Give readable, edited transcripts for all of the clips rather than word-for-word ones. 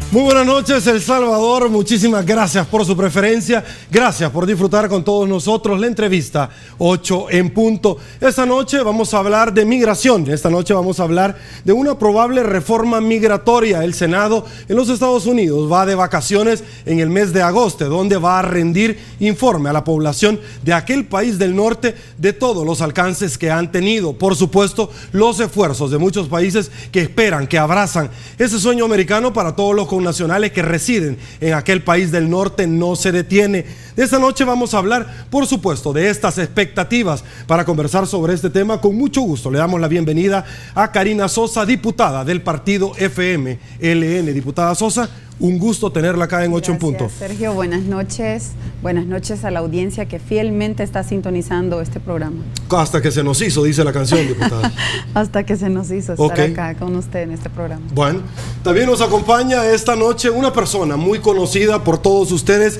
Muy buenas noches, El Salvador. Muchísimas gracias por su preferencia. Gracias por disfrutar con todos nosotros la entrevista 8 en punto. Esta noche vamos a hablar de migración. Esta noche vamos a hablar de una probable reforma migratoria. El Senado en los Estados Unidos va de vacaciones en el mes de agosto, donde va a rendir informe a la población de aquel país del norte de todos los alcances que han tenido. Por supuesto, los esfuerzos de muchos países que esperan, que abrazan ese sueño americano para todos los nacionales que residen en aquel país del norte no se detiene. De esta noche vamos a hablar, por supuesto, de estas expectativas. Para conversar sobre este tema, con mucho gusto le damos la bienvenida a Karina Sosa, diputada del partido FMLN. Diputada Sosa, un gusto tenerla acá en 8 en punto. Gracias, Sergio. Buenas noches. Buenas noches a la audiencia que fielmente está sintonizando este programa. Hasta que se nos hizo, dice la canción, diputada. Hasta que se nos hizo estar acá con usted en este programa. Bueno, también nos acompaña esta noche una persona muy conocida por todos ustedes,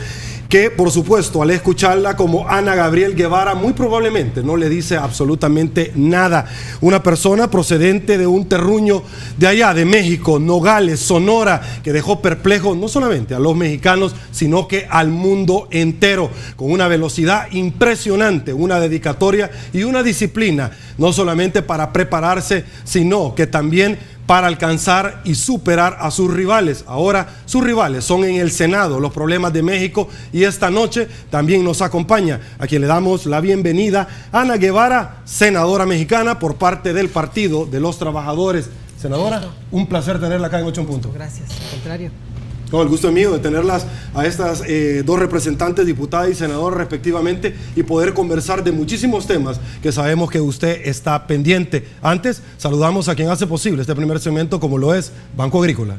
que por supuesto al escucharla como Ana Gabriel Guevara muy probablemente no le dice absolutamente nada. Una persona procedente de un terruño de allá de México, Nogales, Sonora, que dejó perplejos no solamente a los mexicanos sino que al mundo entero, con una velocidad impresionante, una dedicatoria y una disciplina, no solamente para prepararse sino que también para alcanzar y superar a sus rivales. Ahora sus rivales son en el Senado, los problemas de México, y esta noche también nos acompaña, a quien le damos la bienvenida, Ana Guevara, senadora mexicana por parte del Partido de los Trabajadores. Senadora, un placer tenerla acá en 8 en punto. Gracias, al contrario. No, el gusto es mío de tenerlas a estas dos representantes, diputada y senador respectivamente, y poder conversar de muchísimos temas que sabemos que usted está pendiente. Antes, saludamos a quien hace posible este primer segmento, como lo es Banco Agrícola.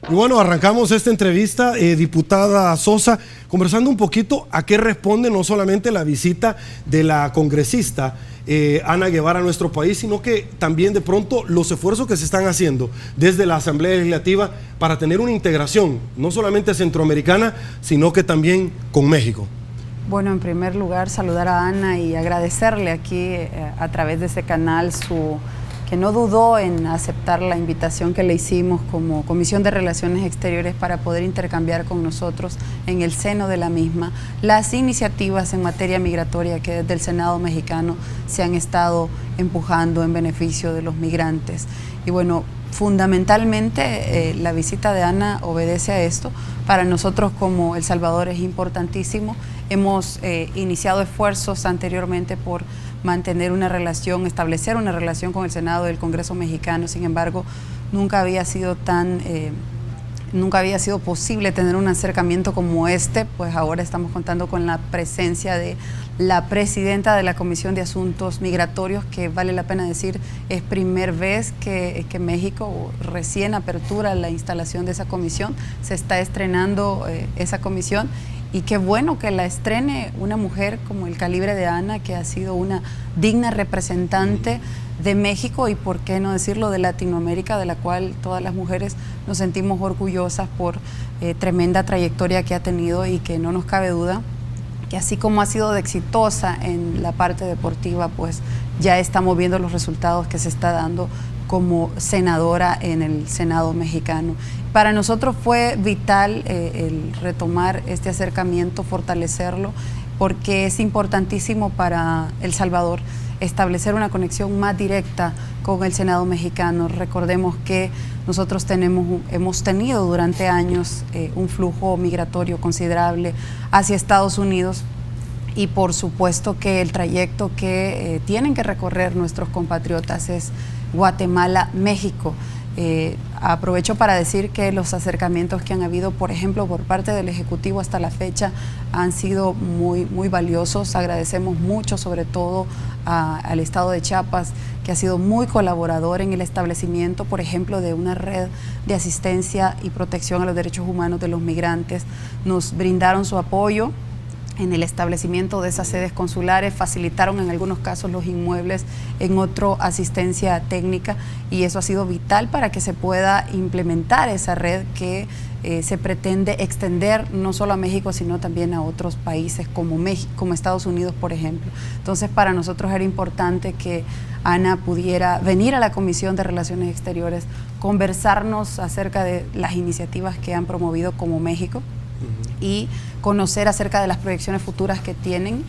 Y bueno, arrancamos esta entrevista, diputada Sosa, conversando un poquito a qué responde no solamente la visita de la congresista Ana Guevara a nuestro país, sino que también de pronto los esfuerzos que se están haciendo desde la Asamblea Legislativa para tener una integración, no solamente centroamericana, sino que también con México. Bueno, en primer lugar, saludar a Ana y agradecerle aquí a través de ese canal que no dudó en aceptar la invitación que le hicimos como Comisión de Relaciones Exteriores para poder intercambiar con nosotros en el seno de la misma las iniciativas en materia migratoria que desde el Senado mexicano se han estado empujando en beneficio de los migrantes. Y bueno, fundamentalmente la visita de Ana obedece a esto. Para nosotros como El Salvador es importantísimo. Hemos iniciado esfuerzos anteriormente por mantener una relación, establecer una relación con el Senado y el Congreso mexicano. Sin embargo, nunca había sido posible tener un acercamiento como este, pues ahora estamos contando con la presencia de la presidenta de la Comisión de Asuntos Migratorios, que vale la pena decir, es primera vez que México recién apertura la instalación de esa comisión, se está estrenando esa comisión. Y qué bueno que la estrene una mujer como el calibre de Ana, que ha sido una digna representante de México y, por qué no decirlo, de Latinoamérica, de la cual todas las mujeres nos sentimos orgullosas por tremenda trayectoria que ha tenido, y que no nos cabe duda que así como ha sido de exitosa en la parte deportiva, pues ya estamos viendo los resultados que se está dando como senadora en el Senado mexicano. Para nosotros fue vital el retomar este acercamiento, fortalecerlo, porque es importantísimo para El Salvador establecer una conexión más directa con el Senado mexicano. Recordemos que nosotros hemos tenido durante años un flujo migratorio considerable hacia Estados Unidos, y por supuesto que el trayecto que tienen que recorrer nuestros compatriotas es Guatemala-México. Aprovecho para decir que los acercamientos que han habido, por ejemplo, por parte del Ejecutivo hasta la fecha, han sido muy, muy valiosos. Agradecemos mucho, sobre todo al Estado de Chiapas, que ha sido muy colaborador en el establecimiento, por ejemplo, de una red de asistencia y protección a los derechos humanos de los migrantes. Nos brindaron su apoyo en el establecimiento de esas sedes consulares, facilitaron en algunos casos los inmuebles, en otro asistencia técnica, y eso ha sido vital para que se pueda implementar esa red que se pretende extender no solo a México, sino también a otros países como México, como Estados Unidos, por ejemplo. Entonces, para nosotros era importante que Ana pudiera venir a la Comisión de Relaciones Exteriores conversarnos acerca de las iniciativas que han promovido como México y conocer acerca de las proyecciones futuras que tienen.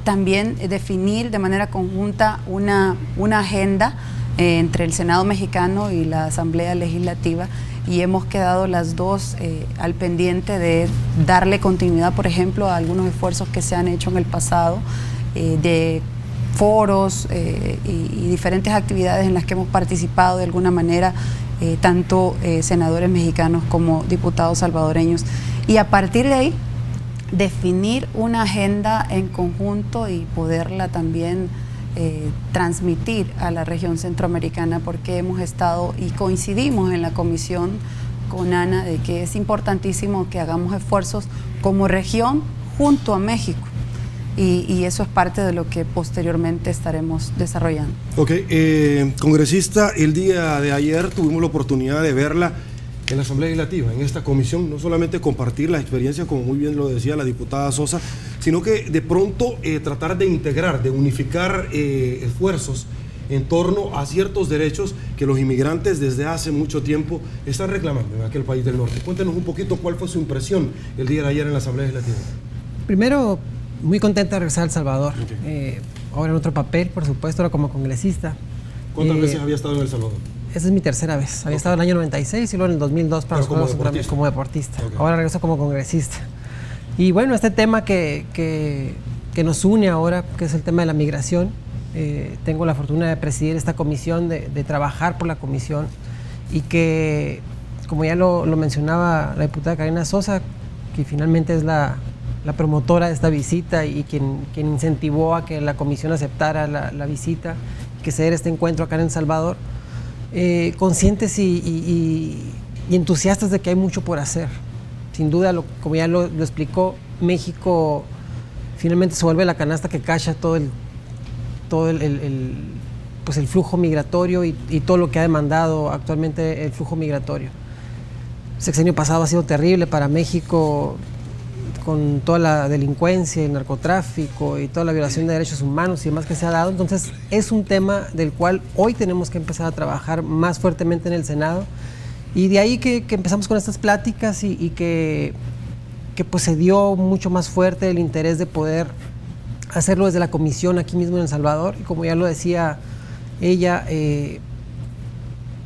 También definir de manera conjunta una agenda entre el Senado mexicano y la Asamblea Legislativa, y hemos quedado las dos al pendiente de darle continuidad, por ejemplo, a algunos esfuerzos que se han hecho en el pasado, de foros y diferentes actividades en las que hemos participado de alguna manera, tanto senadores mexicanos como diputados salvadoreños, y a partir de ahí definir una agenda en conjunto y poderla también transmitir a la región centroamericana, porque hemos estado y coincidimos en la comisión con Ana de que es importantísimo que hagamos esfuerzos como región junto a México, y eso es parte de lo que posteriormente estaremos desarrollando. Ok, congresista, el día de ayer tuvimos la oportunidad de verla en la Asamblea Legislativa, en esta comisión, no solamente compartir la experiencia, como muy bien lo decía la diputada Sosa, sino que de pronto tratar de integrar, de unificar esfuerzos en torno a ciertos derechos que los inmigrantes desde hace mucho tiempo están reclamando en aquel país del norte. Cuéntenos un poquito cuál fue su impresión el día de ayer en la Asamblea Legislativa. Primero, muy contenta de regresar a El Salvador. Okay. Ahora en otro papel, por supuesto, ahora como congresista. ¿Cuántas veces había estado en El Salvador? Esa es mi tercera vez. Había estado en el año 96 y luego en el 2002 para como deportista. Okay. Ahora regreso como congresista. Y bueno, este tema que nos une ahora, que es el tema de la migración, tengo la fortuna de presidir esta comisión, de trabajar por la comisión, y que, como ya lo mencionaba la diputada Karina Sosa, que finalmente es la promotora de esta visita y quien incentivó a que la comisión aceptara la visita, que se diera este encuentro acá en El Salvador, conscientes y entusiastas de que hay mucho por hacer. Sin duda, como ya lo explicó, México finalmente se vuelve la canasta que cacha todo el flujo migratorio y todo lo que ha demandado actualmente el flujo migratorio. El sexenio pasado ha sido terrible para México, con toda la delincuencia, el narcotráfico y toda la violación de derechos humanos y demás que se ha dado. Entonces es un tema del cual hoy tenemos que empezar a trabajar más fuertemente en el Senado, y de ahí que empezamos con estas pláticas y que pues se dio mucho más fuerte el interés de poder hacerlo desde la comisión aquí mismo en El Salvador. Y como ya lo decía ella,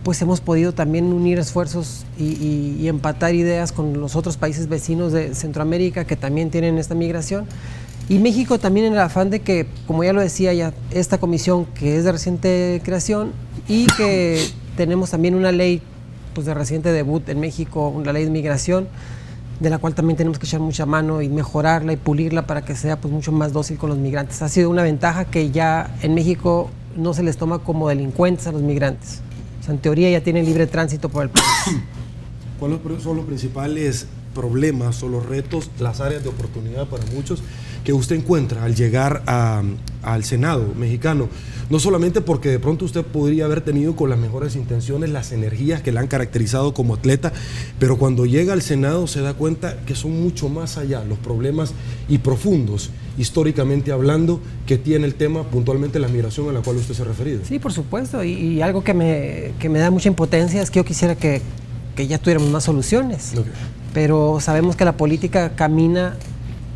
pues hemos podido también unir esfuerzos y empatar ideas con los otros países vecinos de Centroamérica que también tienen esta migración. Y México también en el afán de que, como ya lo decía ya, esta comisión que es de reciente creación y que tenemos también una ley pues de reciente debut en México, una ley de migración, de la cual también tenemos que echar mucha mano y mejorarla y pulirla para que sea pues mucho más dócil con los migrantes. Ha sido una ventaja que ya en México no se les toma como delincuentes a los migrantes. O sea, en teoría ya tienen libre tránsito por el país. ¿Cuáles son los principales problemas o los retos, las áreas de oportunidad para muchos que usted encuentra al llegar al Senado mexicano? No solamente porque de pronto usted podría haber tenido con las mejores intenciones las energías que la han caracterizado como atleta, pero cuando llega al Senado se da cuenta que son mucho más allá los problemas y profundos, históricamente hablando, que tiene el tema puntualmente la migración a la cual usted se ha referido. Sí, por supuesto, y algo que me da mucha impotencia es que yo quisiera que ya tuviéramos más soluciones. Okay. Pero sabemos que la política camina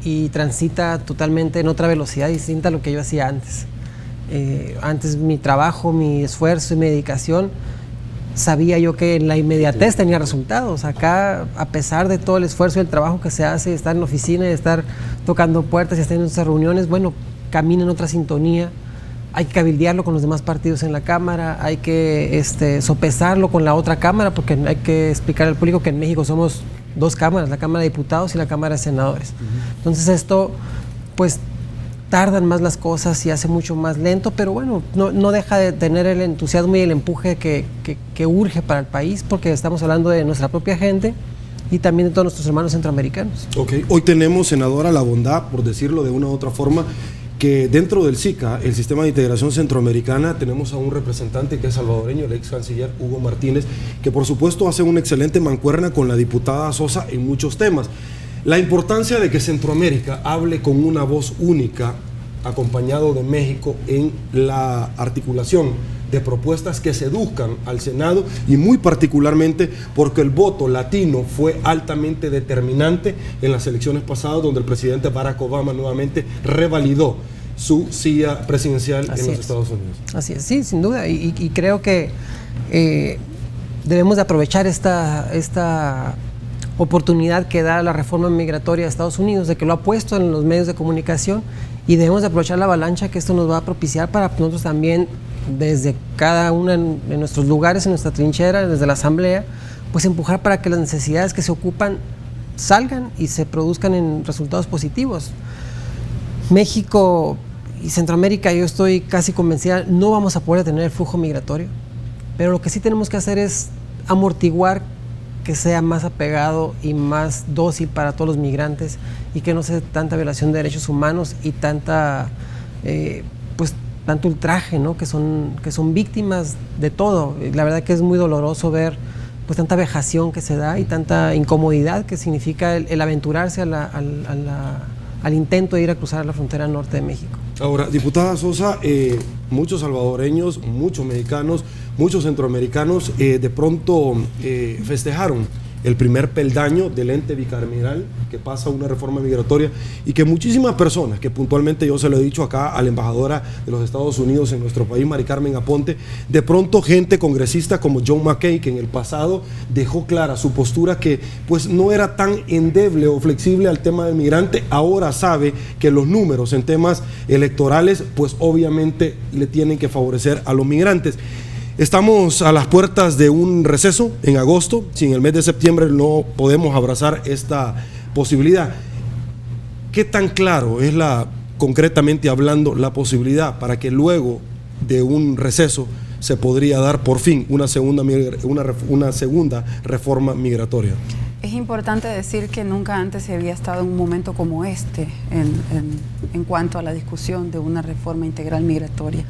y transita totalmente en otra velocidad distinta a lo que yo hacía antes. Antes mi trabajo, mi esfuerzo y mi dedicación, sabía yo que en la inmediatez tenía resultados. Acá, a pesar de todo el esfuerzo y el trabajo que se hace, de estar en la oficina y de estar tocando puertas y estar en nuestras reuniones, bueno, camina en otra sintonía. Hay que cabildearlo con los demás partidos en la Cámara, hay que sopesarlo con la otra Cámara, porque hay que explicar al público que en México somos dos cámaras, la Cámara de Diputados y la Cámara de Senadores. Entonces esto, pues, tardan más las cosas y hace mucho más lento, pero bueno, no deja de tener el entusiasmo y el empuje que urge para el país, porque estamos hablando de nuestra propia gente y también de todos nuestros hermanos centroamericanos. Ok, hoy tenemos, senadora, la bondad, por decirlo de una u otra forma, que dentro del SICA, el Sistema de Integración Centroamericana, tenemos a un representante que es salvadoreño, el ex canciller Hugo Martínez, que por supuesto hace una excelente mancuerna con la diputada Sosa en muchos temas. La importancia de que Centroamérica hable con una voz única, acompañado de México en la articulación de propuestas que seduzcan al Senado y muy particularmente porque el voto latino fue altamente determinante en las elecciones pasadas, donde el presidente Barack Obama nuevamente revalidó su silla presidencial en los Estados Unidos. Así es, sí, sin duda, y creo que debemos de aprovechar esta oportunidad que da la reforma migratoria de Estados Unidos, de que lo ha puesto en los medios de comunicación, y debemos de aprovechar la avalancha que esto nos va a propiciar para nosotros también, desde cada uno de nuestros lugares, en nuestra trinchera, desde la Asamblea, pues empujar para que las necesidades que se ocupan salgan y se produzcan en resultados positivos. México y Centroamérica, yo estoy casi convencida, no vamos a poder detener el flujo migratorio, pero lo que sí tenemos que hacer es amortiguar que sea más apegado y más dócil para todos los migrantes y que no sea tanta violación de derechos humanos y tanto ultraje, ¿no? que son víctimas de todo. La verdad que es muy doloroso ver pues tanta vejación que se da y tanta incomodidad que significa el aventurarse al intento de ir a cruzar la frontera norte de México. Ahora, diputada Sosa, muchos salvadoreños, muchos mexicanos, muchos centroamericanos de pronto festejaron el primer peldaño del ente bicameral que pasa una reforma migratoria y que muchísimas personas, que puntualmente yo se lo he dicho acá a la embajadora de los Estados Unidos en nuestro país, Mari Carmen Aponte, de pronto gente congresista como John McCain, que en el pasado dejó clara su postura que pues no era tan endeble o flexible al tema del migrante, ahora sabe que los números en temas electorales pues obviamente le tienen que favorecer a los migrantes. Estamos a las puertas de un receso en agosto. Si en el mes de septiembre no podemos abrazar esta posibilidad, ¿qué tan claro es concretamente hablando, la posibilidad para que luego de un receso se podría dar por fin una segunda reforma migratoria? Es importante decir que nunca antes se había estado en un momento como este en cuanto a la discusión de una reforma integral migratoria.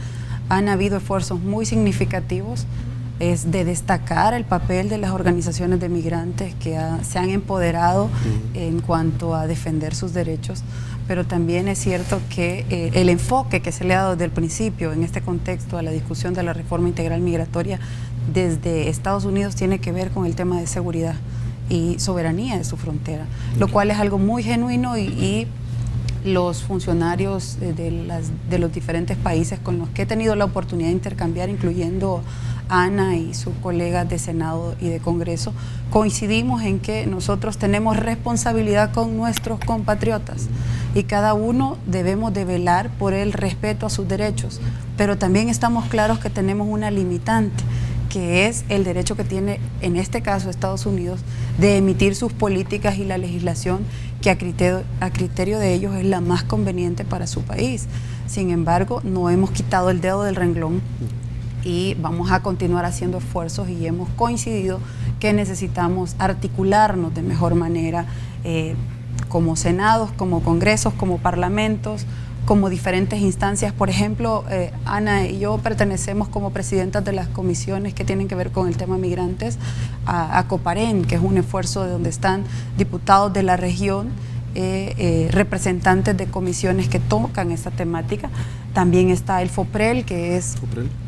Han habido esfuerzos muy significativos de destacar el papel de las organizaciones de migrantes que se han empoderado en cuanto a defender sus derechos, pero también es cierto que el enfoque que se le ha dado desde el principio en este contexto a la discusión de la reforma integral migratoria desde Estados Unidos tiene que ver con el tema de seguridad y soberanía de su frontera, lo cual es algo muy genuino y los funcionarios de los diferentes países con los que he tenido la oportunidad de intercambiar, incluyendo Ana y sus colegas de Senado y de Congreso, coincidimos en que nosotros tenemos responsabilidad con nuestros compatriotas y cada uno debemos de velar por el respeto a sus derechos, pero también estamos claros que tenemos una limitante, que es el derecho que tiene, en este caso, Estados Unidos, de emitir sus políticas y la legislación que a criterio de ellos es la más conveniente para su país. Sin embargo, no hemos quitado el dedo del renglón y vamos a continuar haciendo esfuerzos y hemos coincidido que necesitamos articularnos de mejor manera como senados, como congresos, como parlamentos, como diferentes instancias. Por ejemplo, Ana y yo pertenecemos como presidentas de las comisiones que tienen que ver con el tema migrantes a COPAREN, que es un esfuerzo de donde están diputados de la región, representantes de comisiones que tocan esta temática. También está el FOPREL, que es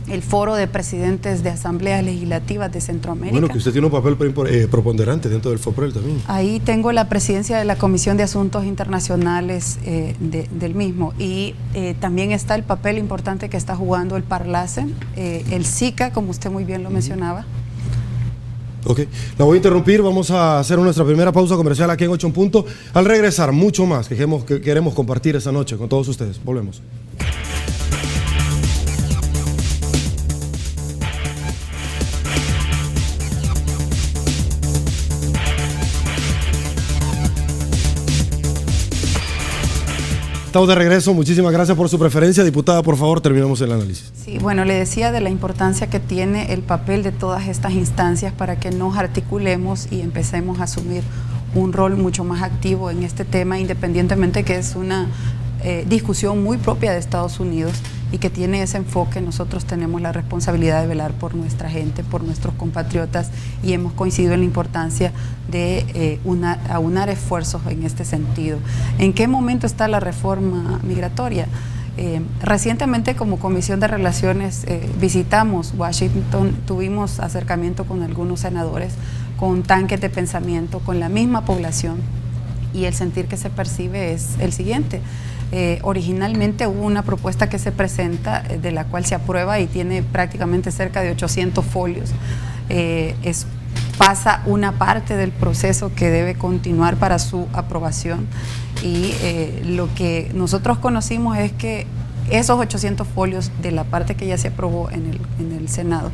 el Foro de Presidentes de Asambleas Legislativas de Centroamérica. Bueno, que usted tiene un papel preponderante dentro del FOPREL también. Ahí tengo la presidencia de la Comisión de Asuntos Internacionales del mismo. Y también está el papel importante que está jugando el Parlacen, el SICA, como usted muy bien lo mencionaba. Ok, la voy a interrumpir, vamos a hacer nuestra primera pausa comercial aquí en 8 en Punto. Al regresar, mucho más que queremos compartir esta noche con todos ustedes. Volvemos. Estamos de regreso, muchísimas gracias por su preferencia. Diputada, por favor, terminamos el análisis. Sí, bueno, le decía de la importancia que tiene el papel de todas estas instancias para que nos articulemos y empecemos a asumir un rol mucho más activo en este tema, independientemente que es una discusión muy propia de Estados Unidos y que tiene ese enfoque. Nosotros tenemos la responsabilidad de velar por nuestra gente, por nuestros compatriotas, y hemos coincidido en la importancia de aunar esfuerzos en este sentido. ¿En qué momento está la reforma migratoria? Recientemente, como Comisión de Relaciones, visitamos Washington, tuvimos acercamiento con algunos senadores, con tanques de pensamiento, con la misma población, y el sentir que se percibe es el siguiente. Originalmente hubo una propuesta que se presenta, de la cual se aprueba y tiene prácticamente cerca de 800 folios. Pasa una parte del proceso que debe continuar para su aprobación, y lo que nosotros conocimos es que esos 800 folios de la parte que ya se aprobó en el Senado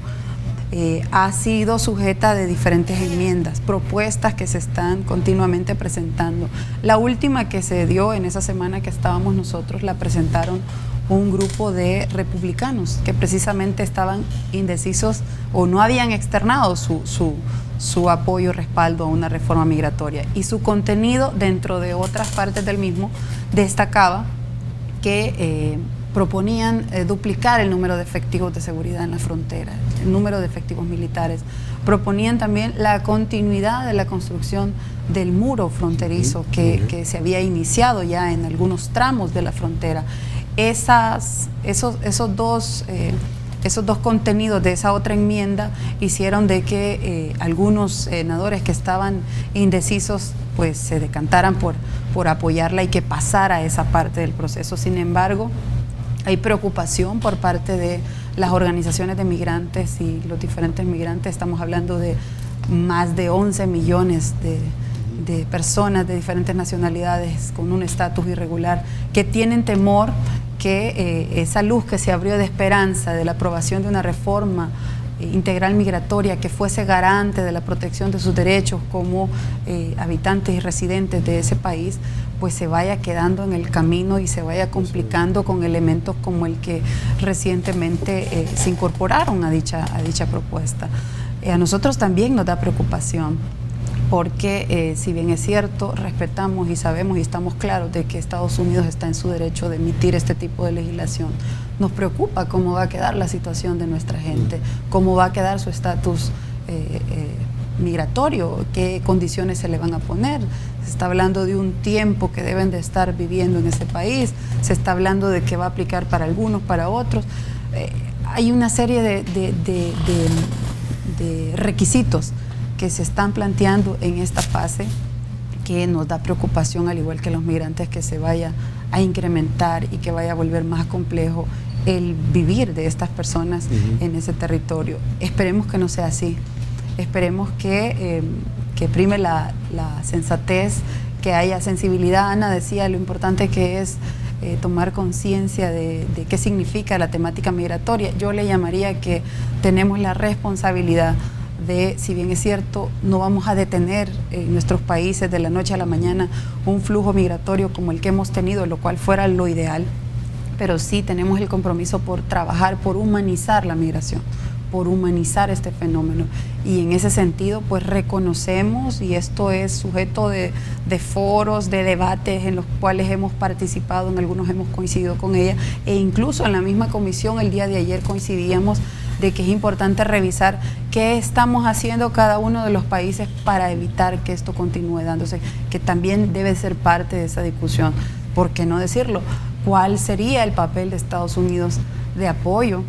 ha sido sujeta de diferentes enmiendas, propuestas que se están continuamente presentando. La última que se dio en esa semana que estábamos nosotros la presentaron un grupo de republicanos que precisamente estaban indecisos o no habían externado su apoyo, respaldo a una reforma migratoria, y su contenido dentro de otras partes del mismo destacaba que proponían duplicar el número de efectivos de seguridad en la frontera, el número de efectivos militares. Proponían también la continuidad de la construcción del muro fronterizo que se había iniciado ya en algunos tramos de la frontera. Esos dos contenidos de esa otra enmienda hicieron de que algunos senadores que estaban indecisos pues se decantaran por apoyarla y que pasara esa parte del proceso. Sin embargo, hay preocupación por parte de las organizaciones de migrantes y los diferentes migrantes. Estamos hablando de más de 11 millones de personas de diferentes nacionalidades con un estatus irregular, que tienen temor que esa luz que se abrió de esperanza de la aprobación de una reforma integral migratoria que fuese garante de la protección de sus derechos como habitantes y residentes de ese país, pues se vaya quedando en el camino y se vaya complicando con elementos como el que recientemente se incorporaron a dicha propuesta. A nosotros también nos da preocupación, porque si bien es cierto, respetamos y sabemos y estamos claros de que Estados Unidos está en su derecho de emitir este tipo de legislación, nos preocupa cómo va a quedar la situación de nuestra gente, cómo va a quedar su estatus migratorio, qué condiciones se le van a poner. Se está hablando de un tiempo que deben de estar viviendo en ese país, se está hablando de que va a aplicar para algunos, para otros. Hay una serie de requisitos que se están planteando en esta fase que nos da preocupación, al igual que los migrantes, que se vaya a incrementar y que vaya a volver más complejo el vivir de estas personas en ese territorio. Esperemos que no sea así, esperemos que prime la sensatez, que haya sensibilidad. Ana decía lo importante que es tomar conciencia de qué significa la temática migratoria. Yo le llamaría que tenemos la responsabilidad de, si bien es cierto, no vamos a detener en nuestros países de la noche a la mañana un flujo migratorio como el que hemos tenido, lo cual fuera lo ideal, pero sí tenemos el compromiso por trabajar, por humanizar la migración, por humanizar este fenómeno. Y en ese sentido, pues reconocemos, y esto es sujeto de foros, de debates en los cuales hemos participado, en algunos hemos coincidido con ella, e incluso en la misma comisión el día de ayer coincidíamos de que es importante revisar qué estamos haciendo cada uno de los países para evitar que esto continúe dándose, que también debe ser parte de esa discusión. ¿Por qué no decirlo? ¿Cuál sería el papel de Estados Unidos de apoyo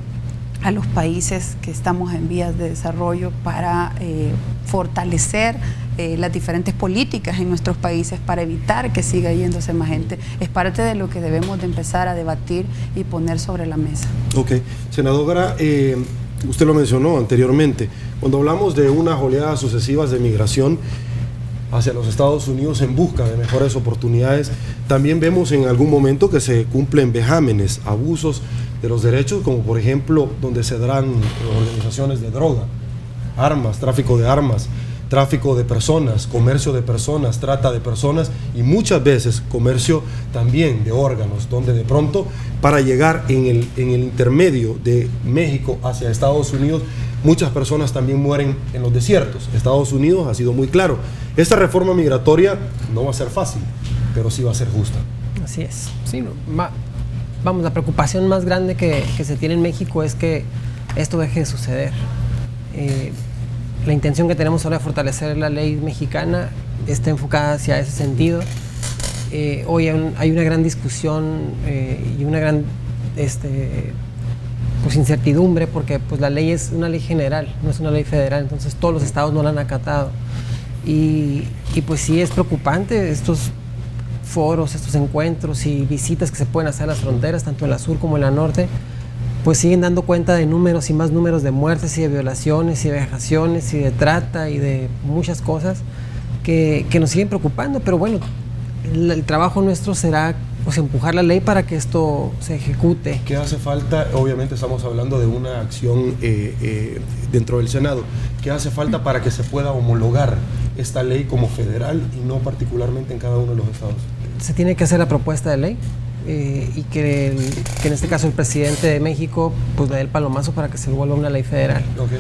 a los países que estamos en vías de desarrollo para fortalecer las diferentes políticas en nuestros países para evitar que siga yéndose más gente? Es parte de lo que debemos de empezar a debatir y poner sobre la mesa. Ok, senadora, usted lo mencionó anteriormente, cuando hablamos de unas oleadas sucesivas de migración hacia los Estados Unidos en busca de mejores oportunidades, también vemos en algún momento que se cumplen vejámenes, abusos de los derechos, como por ejemplo donde se darán organizaciones de droga, armas, tráfico de armas, tráfico de personas, comercio de personas, trata de personas y muchas veces comercio también de órganos, donde de pronto para llegar en el intermedio de México hacia Estados Unidos, muchas personas también mueren en los desiertos. Estados Unidos ha sido muy claro, esta reforma migratoria no va a ser fácil, pero sí va a ser justa. Así es. Sí, vamos, la preocupación más grande que se tiene en México es que esto deje de suceder. La intención que tenemos ahora de fortalecer la ley mexicana está enfocada hacia ese sentido, hoy hay una gran discusión y una gran pues incertidumbre, porque pues la ley es una ley general, no es una ley federal, entonces todos los estados no la han acatado. Y pues sí es preocupante estos foros, estos encuentros y visitas que se pueden hacer a las fronteras, tanto en la sur como en la norte, pues siguen dando cuenta de números y más números de muertes y de violaciones y de vejaciones y de trata y de muchas cosas que nos siguen preocupando. Pero bueno, el trabajo nuestro será pues empujar la ley para que esto se ejecute. ¿Qué hace falta? Obviamente estamos hablando de una acción dentro del Senado. ¿Qué hace falta para que se pueda homologar esta ley como federal y no particularmente en cada uno de los estados? Se tiene que hacer la propuesta de ley y que en este caso el presidente de México pues le dé el palomazo para que se vuelva una ley federal. Okay.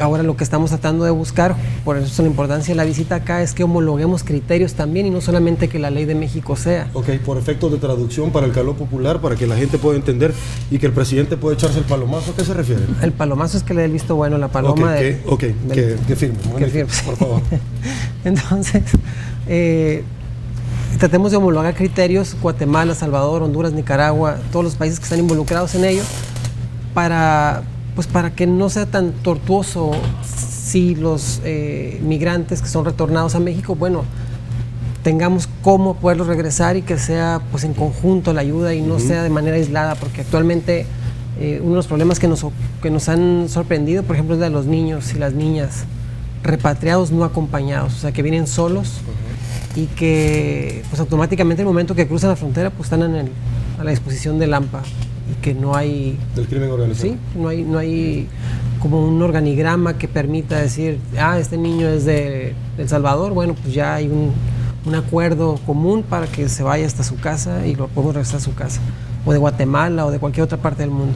Ahora lo que estamos tratando de buscar, por eso la importancia de la visita acá, es que homologuemos criterios también y no solamente que la ley de México sea. Ok, por efectos de traducción para el calor popular, para que la gente pueda entender y que el presidente pueda echarse el palomazo, ¿a qué se refiere? El palomazo es que le dé el visto bueno a la paloma. Que firme, por favor. Entonces, tratemos de homologar criterios, Guatemala, Salvador, Honduras, Nicaragua, todos los países que están involucrados en ello, para que no sea tan tortuoso si los migrantes que son retornados a México, bueno, tengamos cómo poderlos regresar y que sea pues en conjunto la ayuda y no sea de manera aislada, porque actualmente uno de los problemas que nos han sorprendido, por ejemplo, es de los niños y las niñas repatriados no acompañados, o sea, que vienen solos y que pues automáticamente en el momento que cruzan la frontera pues están a la disposición del AMPA. Y que no hay... Del crimen organizado. Sí, no hay como un organigrama que permita decir, este niño es de El Salvador, bueno, pues ya hay un acuerdo común para que se vaya hasta su casa y lo podemos regresar a su casa, o de Guatemala o de cualquier otra parte del mundo.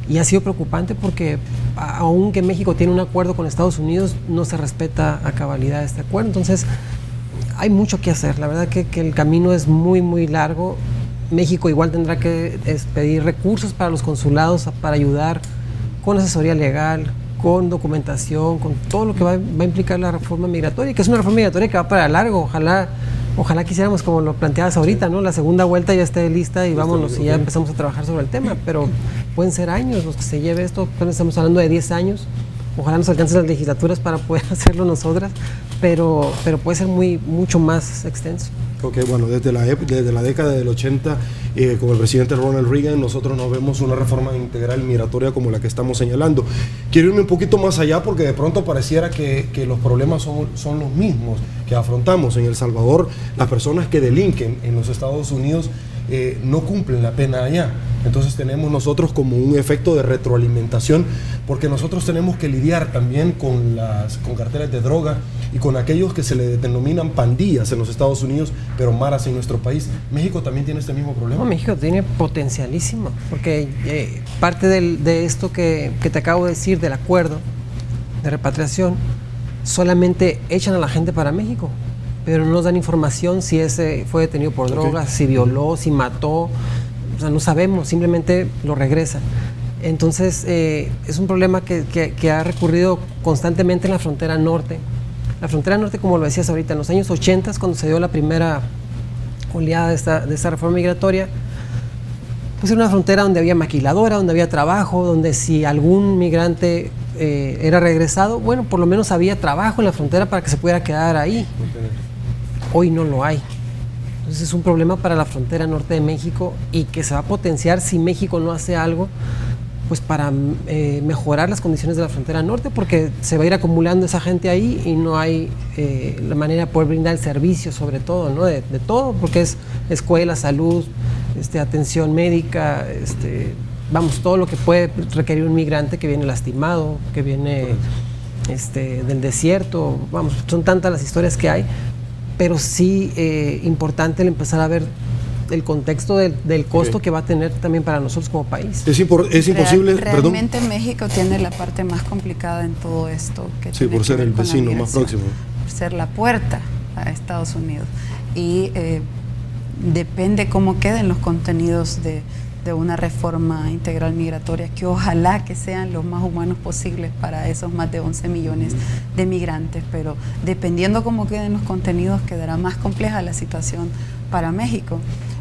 Y ha sido preocupante porque aunque México tiene un acuerdo con Estados Unidos, no se respeta a cabalidad este acuerdo, entonces hay mucho que hacer, la verdad que el camino es muy, muy largo. México igual tendrá que pedir recursos para los consulados para ayudar con asesoría legal, con documentación, con todo lo que va a implicar la reforma migratoria, que es una reforma migratoria que va para largo. Ojalá quisiéramos, como lo planteabas ahorita, ¿no? La segunda vuelta ya esté lista y vámonos y ya empezamos a trabajar sobre el tema, pero pueden ser años los que se lleve esto, estamos hablando de 10 años. Ojalá nos alcancen las legislaturas para poder hacerlo nosotras, pero puede ser mucho más extenso. Ok, bueno, desde la década del 80, con el presidente Ronald Reagan, nosotros no vemos una reforma integral migratoria como la que estamos señalando. Quiero irme un poquito más allá porque de pronto pareciera que los problemas son los mismos que afrontamos en El Salvador. Las personas que delinquen en los Estados Unidos no cumplen la pena allá. Entonces tenemos nosotros como un efecto de retroalimentación, porque nosotros tenemos que lidiar también con carteles de droga y con aquellos que se le denominan pandillas en los Estados Unidos, pero maras en nuestro país. ¿México también tiene este mismo problema? No, México tiene potencialísimo, porque parte de esto que te acabo de decir, del acuerdo de repatriación, solamente echan a la gente para México, pero no nos dan información si ese fue detenido por drogas, si violó, si mató. O sea, no sabemos, simplemente lo regresan. Entonces, es un problema que ha recurrido constantemente en la frontera norte. La frontera norte, como lo decías ahorita, en los años 80, cuando se dio la primera oleada de esta reforma migratoria, pues era una frontera donde había maquiladora, donde había trabajo, donde si algún migrante era regresado, bueno, por lo menos había trabajo en la frontera para que se pudiera quedar ahí. Hoy no lo hay. Entonces es un problema para la frontera norte de México y que se va a potenciar si México no hace algo pues para mejorar las condiciones de la frontera norte, porque se va a ir acumulando esa gente ahí y no hay la manera de poder brindar el servicio, sobre todo, ¿no? de todo, porque es escuela, salud, atención médica, todo lo que puede requerir un migrante que viene lastimado, que viene del desierto. Son tantas las historias que hay, pero sí importante el empezar a ver el contexto del costo que va a tener también para nosotros como país. Es imposible... Realmente México tiene la parte más complicada en todo esto. Sí, por ser el vecino más próximo. Por ser la puerta a Estados Unidos. Y depende cómo queden los contenidos de una reforma integral migratoria, que ojalá que sean los más humanos posibles para esos más de 11 millones de migrantes, pero dependiendo cómo queden los contenidos, quedará más compleja la situación para México.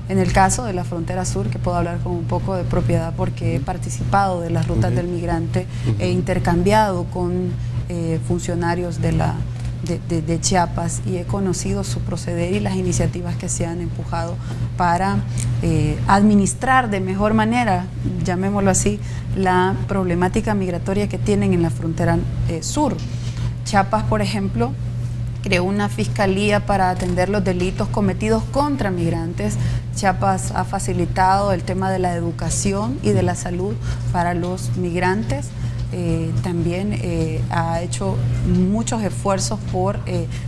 En el caso de la frontera sur, que puedo hablar con un poco de propiedad porque he participado de las rutas del migrante, he intercambiado con funcionarios de Chiapas y he conocido su proceder y las iniciativas que se han empujado para administrar de mejor manera, llamémoslo así, la problemática migratoria que tienen en la frontera sur. Chiapas, por ejemplo, creó una fiscalía para atender los delitos cometidos contra migrantes. Chiapas ha facilitado el tema de la educación y de la salud para los migrantes. También ha hecho muchos esfuerzos por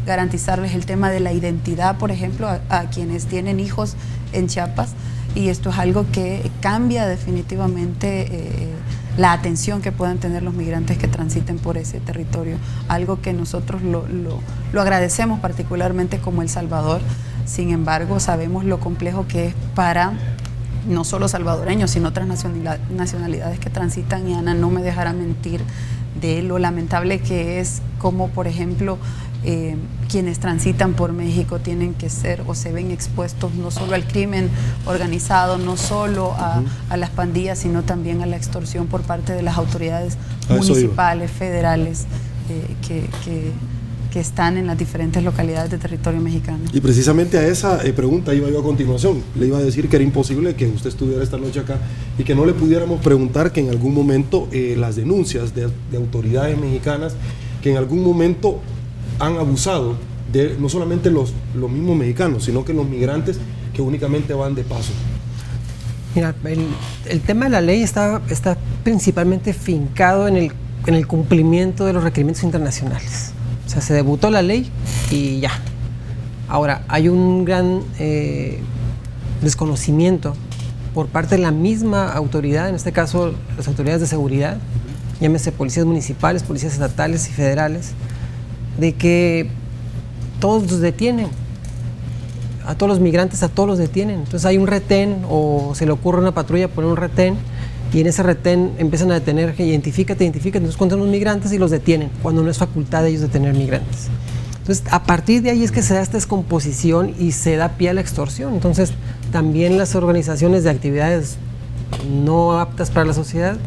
garantizarles el tema de la identidad, por ejemplo, a quienes tienen hijos en Chiapas, y esto es algo que cambia definitivamente la atención que puedan tener los migrantes que transiten por ese territorio, algo que nosotros lo agradecemos particularmente como El Salvador. Sin embargo, sabemos lo complejo que es para no solo salvadoreños, sino otras nacionalidades que transitan, y Ana no me dejará mentir de lo lamentable que es como, por ejemplo, quienes transitan por México tienen que ser o se ven expuestos no solo al crimen organizado, no solo a las pandillas, sino también a la extorsión por parte de las autoridades municipales, federales, que están en las diferentes localidades de territorio mexicano. Y precisamente a esa pregunta iba yo a continuación. Le iba a decir que era imposible que usted estuviera esta noche acá y que no le pudiéramos preguntar que en algún momento las denuncias de autoridades mexicanas que en algún momento han abusado de no solamente los mismos mexicanos, sino que los migrantes que únicamente van de paso. Mira, el tema de la ley está principalmente fincado en el cumplimiento de los requerimientos internacionales. O sea, se debutó la ley y ya. Ahora, hay un gran desconocimiento por parte de la misma autoridad, en este caso las autoridades de seguridad, llámese policías municipales, policías estatales y federales, de que todos los detienen. A todos los migrantes, a todos los detienen. Entonces hay un retén o se le ocurre a una patrulla poner un retén y en ese retén empiezan a detener, que identifícate, entonces cuentan los migrantes y los detienen, cuando no es facultad de ellos detener migrantes. Entonces, a partir de ahí es que se da esta descomposición y se da pie a la extorsión. Entonces, también las organizaciones de actividades no aptas para la sociedad,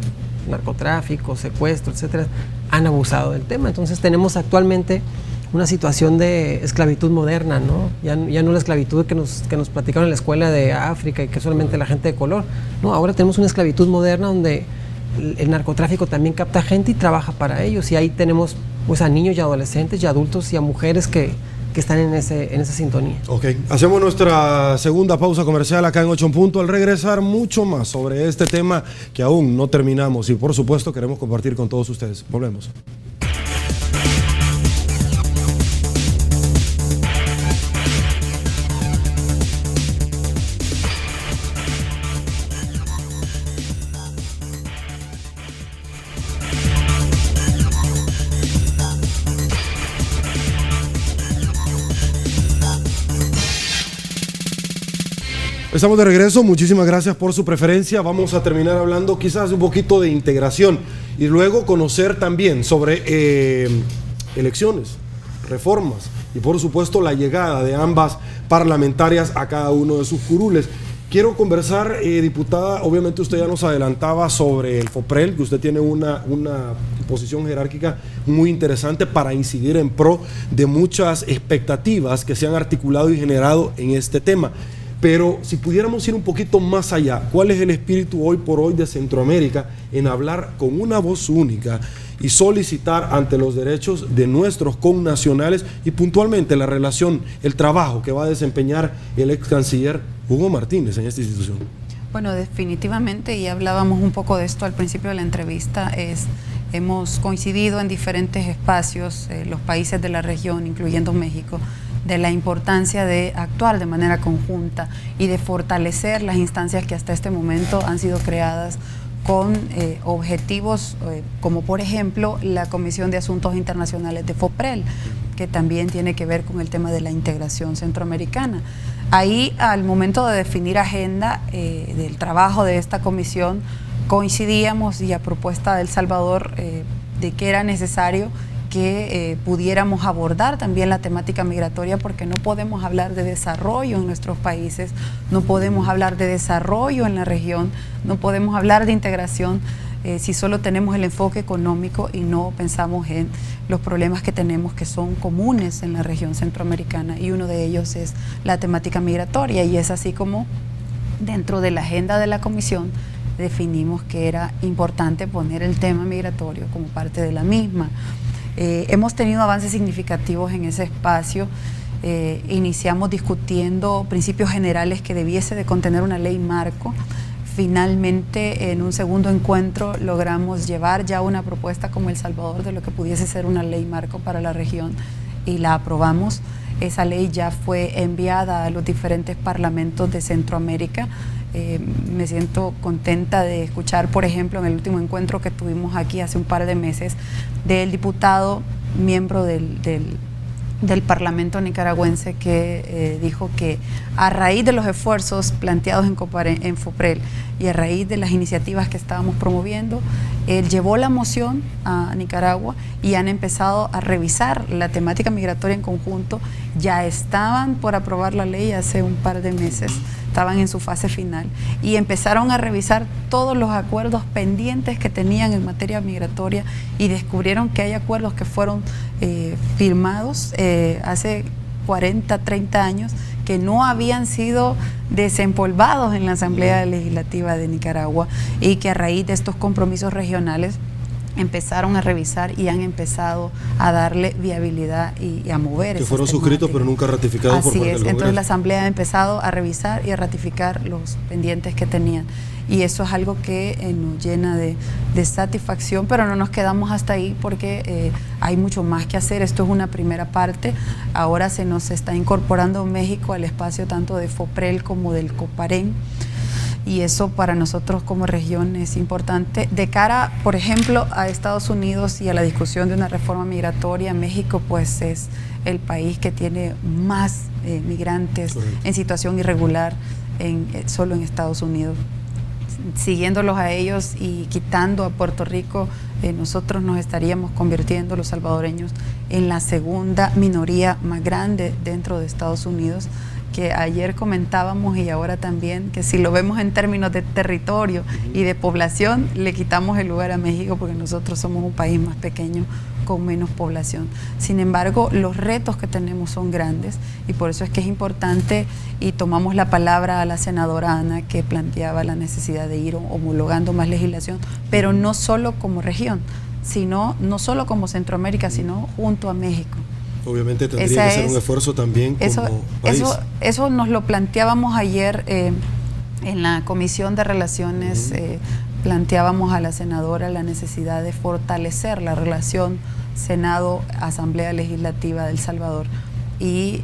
narcotráfico, secuestro, etcétera, han abusado del tema. Entonces, tenemos actualmente una situación de esclavitud moderna, ¿no? Ya no la esclavitud que nos platicaron en la escuela de África y que solamente la gente de color. No, ahora tenemos una esclavitud moderna donde el narcotráfico también capta gente y trabaja para ellos. Y ahí tenemos pues a niños y adolescentes y adultos y a mujeres que están en esa sintonía. Ok, hacemos nuestra segunda pausa comercial acá en 8 en Punto. Al regresar, mucho más sobre este tema que aún no terminamos y por supuesto queremos compartir con todos ustedes. Volvemos. Estamos de regreso, muchísimas gracias por su preferencia. Vamos a terminar hablando quizás un poquito de integración y luego conocer también sobre elecciones, reformas y por supuesto la llegada de ambas parlamentarias a cada uno de sus curules. Quiero conversar, diputada, obviamente usted ya nos adelantaba sobre el FOPREL, que usted tiene una posición jerárquica muy interesante para incidir en pro de muchas expectativas que se han articulado y generado en este tema. Pero si pudiéramos ir un poquito más allá, ¿cuál es el espíritu hoy por hoy de Centroamérica en hablar con una voz única y solicitar ante los derechos de nuestros connacionales y puntualmente la relación, el trabajo que va a desempeñar el ex canciller Hugo Martínez en esta institución? Bueno, definitivamente, y hablábamos un poco de esto al principio de la entrevista, hemos coincidido en diferentes espacios, los países de la región, incluyendo México, de la importancia de actuar de manera conjunta y de fortalecer las instancias que hasta este momento han sido creadas con objetivos como por ejemplo la Comisión de Asuntos Internacionales de FOPREL, que también tiene que ver con el tema de la integración centroamericana. Ahí, al momento de definir agenda del trabajo de esta comisión, coincidíamos y a propuesta de El Salvador de que era necesario que pudiéramos abordar también la temática migratoria, porque no podemos hablar de desarrollo en nuestros países, no podemos hablar de desarrollo en la región, no podemos hablar de integración si solo tenemos el enfoque económico y no pensamos en los problemas que tenemos, que son comunes en la región centroamericana, y uno de ellos es la temática migratoria, y es así como dentro de la agenda de la comisión definimos que era importante poner el tema migratorio como parte de la misma. Hemos tenido avances significativos en ese espacio. Iniciamos discutiendo principios generales que debiese de contener una ley marco. Finalmente, en un segundo encuentro, logramos llevar ya una propuesta como El Salvador de lo que pudiese ser una ley marco para la región, y la aprobamos. Esa ley ya fue enviada a los diferentes parlamentos de Centroamérica. Me siento contenta de escuchar, por ejemplo, en el último encuentro que tuvimos aquí hace un par de meses, del diputado miembro del Parlamento nicaragüense, que dijo que a raíz de los esfuerzos planteados en FOPREL y a raíz de las iniciativas que estábamos promoviendo, él llevó la moción a Nicaragua y han empezado a revisar la temática migratoria en conjunto. Ya estaban por aprobar la ley hace un par de meses, estaban en su fase final, y empezaron a revisar todos los acuerdos pendientes que tenían en materia migratoria, y descubrieron que hay acuerdos que fueron firmados hace 40, 30 años que no habían sido desempolvados en la Asamblea Legislativa de Nicaragua, y que a raíz de estos compromisos regionales empezaron a revisar y han empezado a darle viabilidad y a mover. Que fueron suscritos pero nunca ratificados por parte del Congreso. Entonces la Asamblea ha empezado a revisar y a ratificar los pendientes que tenían. Y eso es algo que nos llena de satisfacción, pero no nos quedamos hasta ahí, porque hay mucho más que hacer. Esto es una primera parte. Ahora se nos está incorporando México al espacio tanto de FOPREL como del COPAREN, y eso para nosotros como región es importante. De cara, por ejemplo, a Estados Unidos y a la discusión de una reforma migratoria, México pues es el país que tiene más migrantes en situación irregular solo en Estados Unidos. Siguiéndolos a ellos y quitando a Puerto Rico, nosotros nos estaríamos convirtiendo, los salvadoreños, en la segunda minoría más grande dentro de Estados Unidos, que ayer comentábamos y ahora también, que si lo vemos en términos de territorio y de población, le quitamos el lugar a México, porque nosotros somos un país más pequeño con menos población. Sin embargo, los retos que tenemos son grandes, y por eso es que es importante, y tomamos la palabra a la senadora Ana, que planteaba la necesidad de ir homologando más legislación, pero no solo como región, sino no solo como Centroamérica, sino junto a México. Obviamente tendría que ser un esfuerzo también como país. Eso nos lo planteábamos ayer en la Comisión de Relaciones. Planteábamos a la senadora la necesidad de fortalecer la relación Senado-Asamblea Legislativa de El Salvador, y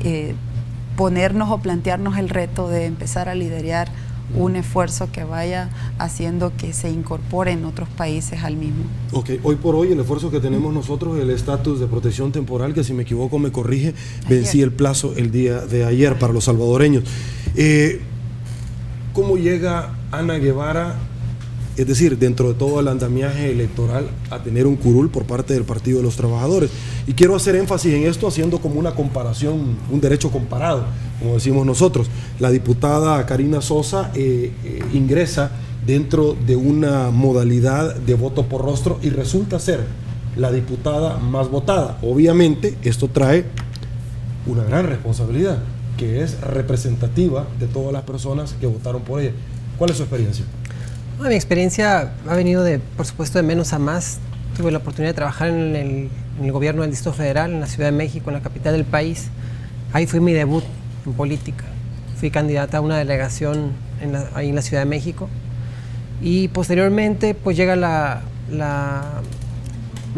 ponernos o plantearnos el reto de empezar a liderar un esfuerzo que vaya haciendo que se incorporen otros países al mismo. Ok, hoy por hoy el esfuerzo que tenemos nosotros es el estatus de protección temporal, que si me equivoco me corrige, vencí el plazo el día de ayer para los salvadoreños. ¿Cómo llega Ana Guevara, es decir, dentro de todo el andamiaje electoral, a tener un curul por parte del Partido de los Trabajadores? Y quiero hacer énfasis en esto haciendo como una comparación, un derecho comparado, como decimos nosotros. La diputada Karina Sosa ingresa dentro de una modalidad de voto por rostro y resulta ser la diputada más votada. Obviamente esto trae una gran responsabilidad, que es representativa de todas las personas que votaron por ella. ¿Cuál es su experiencia? Mi experiencia ha venido, por supuesto, de menos a más. Tuve la oportunidad de trabajar en el gobierno del Distrito Federal, en la Ciudad de México, en la capital del país. Ahí fue mi debut en política. Fui candidata a una delegación ahí en la Ciudad de México, y posteriormente pues llega la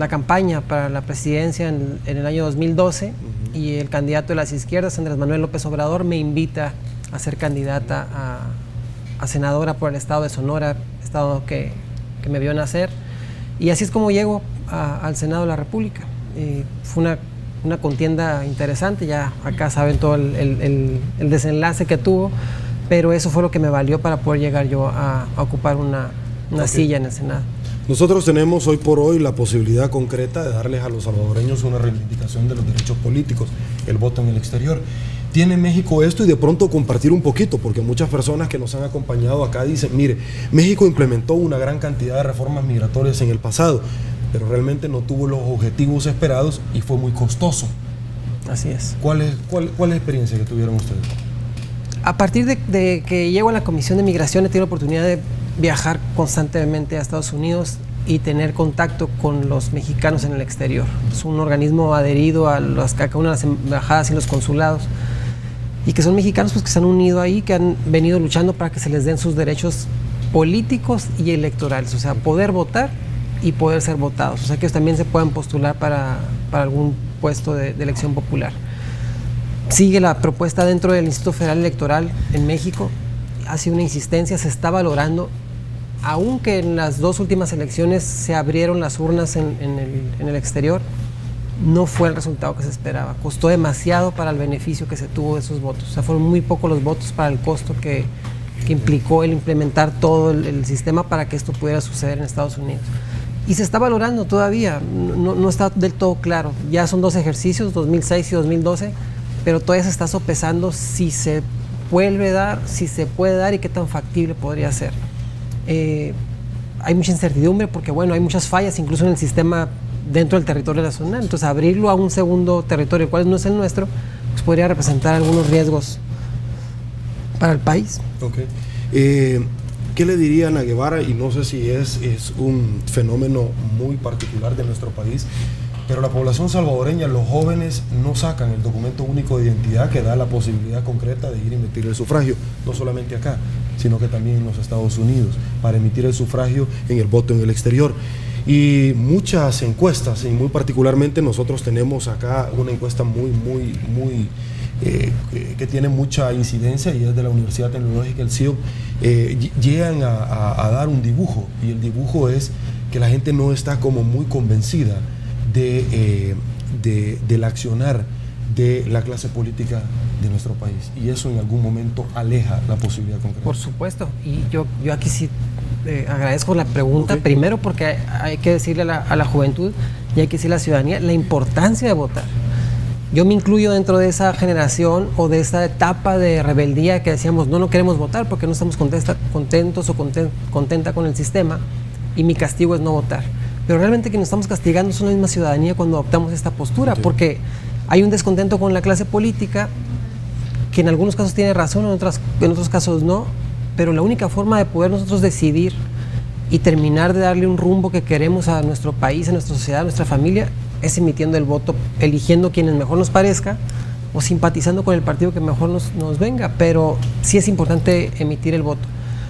campaña para la presidencia en el año 2012, y el candidato de las izquierdas, Andrés Manuel López Obrador, me invita a ser candidata a senadora por el estado de Sonora, estado que me vio nacer, y así es como llego al Senado de la República. Fue una contienda interesante, ya acá saben todo el desenlace que tuvo, pero eso fue lo que me valió para poder llegar yo a ocupar una silla en el Senado. Nosotros tenemos hoy por hoy la posibilidad concreta de darles a los salvadoreños una reivindicación de los derechos políticos, el voto en el exterior. Tiene México esto y de pronto compartir un poquito, porque muchas personas que nos han acompañado acá dicen, mire, México implementó una gran cantidad de reformas migratorias en el pasado, pero realmente no tuvo los objetivos esperados y fue muy costoso. Así es. ¿Cuál es la experiencia que tuvieron ustedes? A partir de que llego a la Comisión de Migración, he tenido la oportunidad de viajar constantemente a Estados Unidos y tener contacto con los mexicanos en el exterior. Es un organismo adherido a cada una de las embajadas y los consulados, y que son mexicanos pues, que se han unido ahí, que han venido luchando para que se les den sus derechos políticos y electorales, o sea, poder votar y poder ser votados, o sea, que ellos también se puedan postular para algún puesto de elección popular. Sigue la propuesta dentro del Instituto Federal Electoral en México, ha sido una insistencia, se está valorando, aunque en las 2 últimas elecciones se abrieron las urnas en el exterior, no fue el resultado que se esperaba. Costó demasiado para el beneficio que se tuvo de esos votos. O sea, fueron muy pocos los votos para el costo que implicó el implementar todo el sistema para que esto pudiera suceder en Estados Unidos. Y se está valorando todavía, no está del todo claro. Ya son 2 ejercicios, 2006 y 2012, pero todavía se está sopesando si se vuelve a dar, si se puede dar y qué tan factible podría ser. Hay mucha incertidumbre porque, bueno, hay muchas fallas incluso en el sistema dentro del territorio nacional. Entonces, abrirlo a un segundo territorio, el cual no es el nuestro, pues podría representar algunos riesgos para el país. Okay. ¿Qué le diría Ana Guevara? Y no sé si es un fenómeno muy particular de nuestro país, pero la población salvadoreña, los jóvenes, no sacan el documento único de identidad que da la posibilidad concreta de ir a emitir el sufragio, no solamente acá, sino que también en los Estados Unidos, para emitir el sufragio en el voto en el exterior. Y muchas encuestas, y muy particularmente nosotros tenemos acá una encuesta que tiene mucha incidencia, y es de la Universidad Tecnológica, el CIO, llegan a dar un dibujo, y el dibujo es que la gente no está como muy convencida del accionar de la clase política de nuestro país, y eso en algún momento aleja la posibilidad concreta. Por supuesto, y yo aquí sí agradezco la pregunta, okay. Primero porque hay que decirle a la juventud y hay que decirle a la ciudadanía la importancia de votar. Yo me incluyo dentro de esa generación o de esa etapa de rebeldía que decíamos no queremos votar porque no estamos contentos o contenta con el sistema, y mi castigo es no votar. Pero realmente quienes estamos castigando son la misma ciudadanía cuando adoptamos esta postura, okay. Porque hay un descontento con la clase política que en algunos casos tiene razón, en otros casos no, pero la única forma de poder nosotros decidir y terminar de darle un rumbo que queremos a nuestro país, a nuestra sociedad, a nuestra familia, es emitiendo el voto, eligiendo quienes mejor nos parezca o simpatizando con el partido que mejor nos venga, pero sí es importante emitir el voto.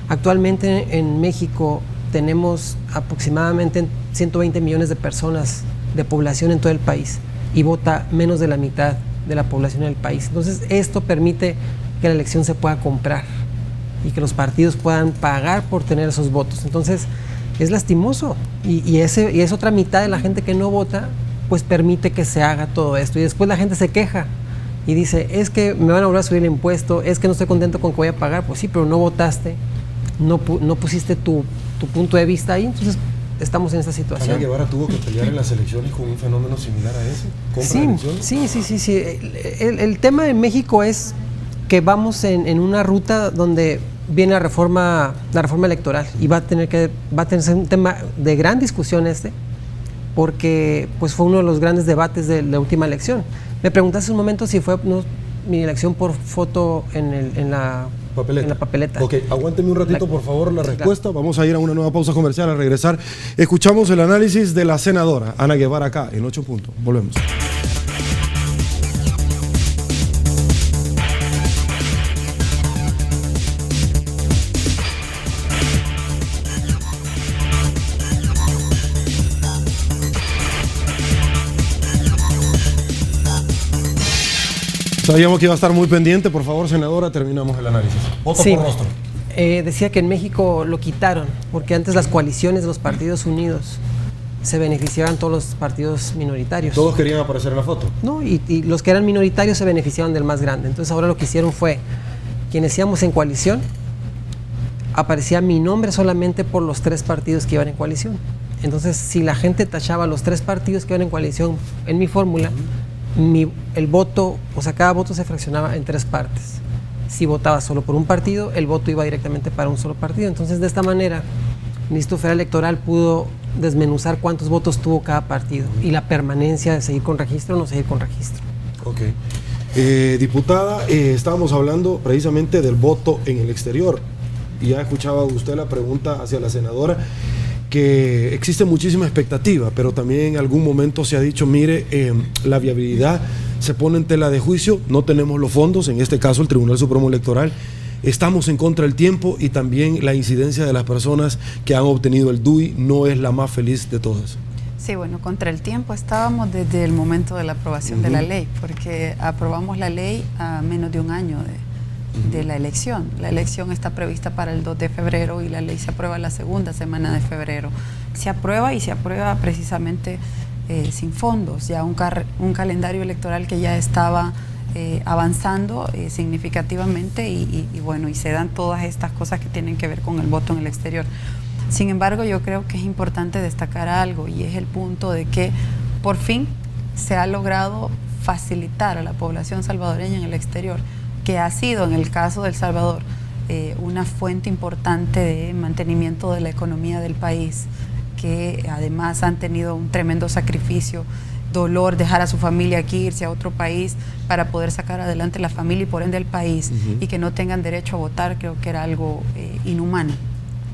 Actualmente en México tenemos aproximadamente 120 millones de personas de población en todo el país y vota menos de la mitad de la población del país. Entonces esto permite que la elección se pueda comprar y que los partidos puedan pagar por tener esos votos. Entonces es lastimoso y es otra mitad de la gente que no vota, pues permite que se haga todo esto, y después la gente se queja y dice, es que me van a volver a subir el impuesto, es que no estoy contento con que voy a pagar. Pues sí, pero no votaste, no pusiste tu punto de vista ahí, entonces estamos en esta situación. Ana Guevara tuvo que pelear en las elecciones con un fenómeno similar a ese, Sí. El tema en México es que vamos en una ruta donde viene la reforma electoral, y va a tener que ser un tema de gran discusión porque pues fue uno de los grandes debates de la última elección. Me preguntaste un momento si fue mi elección por foto en la papeleta. Ok, aguánteme un ratito, por favor, la respuesta. Claro. Vamos a ir a una nueva pausa comercial. Al regresar, escuchamos el análisis de la senadora Ana Guevara acá en 8 Puntos. Volvemos. Sabíamos que iba a estar muy pendiente. Por favor, senadora, terminamos el análisis. Voto por rostro. Decía que en México lo quitaron, porque antes las coaliciones de los partidos unidos se beneficiaban todos los partidos minoritarios. ¿Todos querían aparecer en la foto? No, y los que eran minoritarios se beneficiaban del más grande. Entonces ahora lo que hicieron fue, quienes íbamos en coalición, aparecía mi nombre solamente por los 3 partidos que iban en coalición. Entonces, si la gente tachaba los 3 partidos que iban en coalición en mi fórmula, el voto, o sea, cada voto se fraccionaba en 3 partes. Si votaba solo por un partido, el voto iba directamente para un solo partido. Entonces, de esta manera, el Instituto Federal Electoral pudo desmenuzar cuántos votos tuvo cada partido y la permanencia de seguir con registro o no seguir con registro. Ok. Diputada, estábamos hablando precisamente del voto en el exterior. Y ya escuchaba usted la pregunta hacia la senadora, que existe muchísima expectativa, pero también en algún momento se ha dicho, mire, la viabilidad se pone en tela de juicio, no tenemos los fondos, en este caso el Tribunal Supremo Electoral, estamos en contra del tiempo y también la incidencia de las personas que han obtenido el DUI no es la más feliz de todas. Sí, bueno, contra el tiempo estábamos desde el momento de la aprobación de la ley, porque aprobamos la ley a menos de un año de la elección. La elección está prevista para el 2 de febrero y la ley se aprueba la segunda semana de febrero. Se aprueba y se aprueba precisamente sin fondos, ya un calendario electoral que ya estaba avanzando significativamente y bueno, y se dan todas estas cosas que tienen que ver con el voto en el exterior. Sin embargo, yo creo que es importante destacar algo y es el punto de que por fin se ha logrado facilitar a la población salvadoreña en el exterior, que ha sido en el caso de El Salvador una fuente importante de mantenimiento de la economía del país, que además han tenido un tremendo sacrificio, dolor, dejar a su familia aquí, irse a otro país para poder sacar adelante la familia y por ende el país, y que no tengan derecho a votar, creo que era algo inhumano.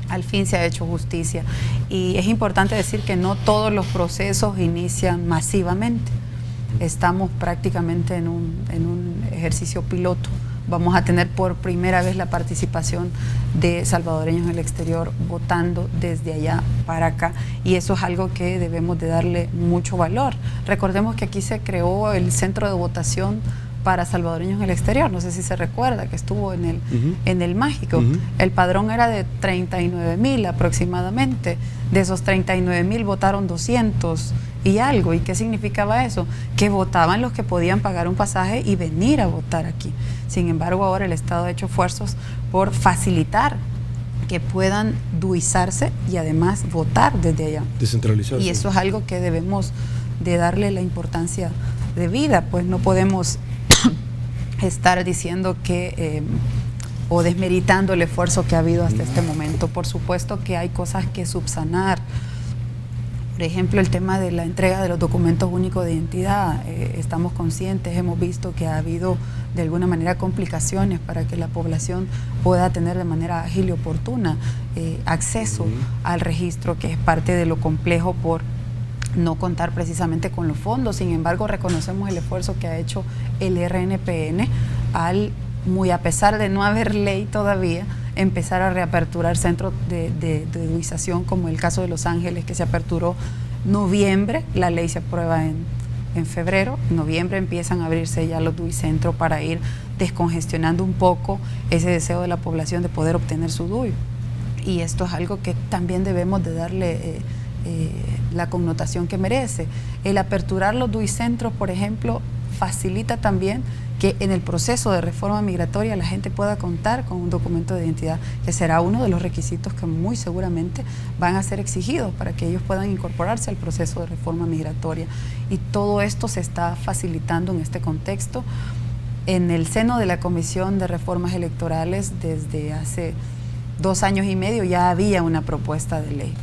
Al fin se ha hecho justicia y es importante decir que no todos los procesos inician masivamente. Estamos prácticamente en un ejercicio piloto. Vamos a tener por primera vez la participación de salvadoreños en el exterior votando desde allá para acá y eso es algo que debemos de darle mucho valor. Recordemos que aquí se creó el centro de votación para salvadoreños en el exterior, no sé si se recuerda que estuvo en el Mágico. El padrón era de 39,000 aproximadamente, de esos 39,000 votaron 200 y algo. ¿Y qué significaba eso? Que votaban los que podían pagar un pasaje y venir a votar aquí. Sin embargo, ahora el Estado ha hecho esfuerzos por facilitar que puedan duizarse y además votar desde allá. Descentralizarse. Y eso es algo que debemos de darle la importancia de vida, pues no podemos estar diciendo que o desmeritando el esfuerzo que ha habido hasta este momento. Por supuesto que hay cosas que subsanar. Por ejemplo, el tema de la entrega de los documentos únicos de identidad. Estamos conscientes, hemos visto que ha habido de alguna manera complicaciones para que la población pueda tener de manera ágil y oportuna acceso al registro, que es parte de lo complejo por no contar precisamente con los fondos. Sin embargo, reconocemos el esfuerzo que ha hecho el RNPN muy a pesar de no haber ley todavía, empezar a reaperturar centros de duización, como el caso de Los Ángeles, que se aperturó noviembre, la ley se aprueba en febrero, en noviembre empiezan a abrirse ya los duicentros para ir descongestionando un poco ese deseo de la población de poder obtener su DUI. Y esto es algo que también debemos de darle la connotación que merece. El aperturar los duicentros, por ejemplo, facilita también que en el proceso de reforma migratoria la gente pueda contar con un documento de identidad, que será uno de los requisitos que muy seguramente van a ser exigidos para que ellos puedan incorporarse al proceso de reforma migratoria. Y todo esto se está facilitando en este contexto. En el seno de la Comisión de Reformas Electorales, desde hace 2 años y medio ya había una propuesta de ley.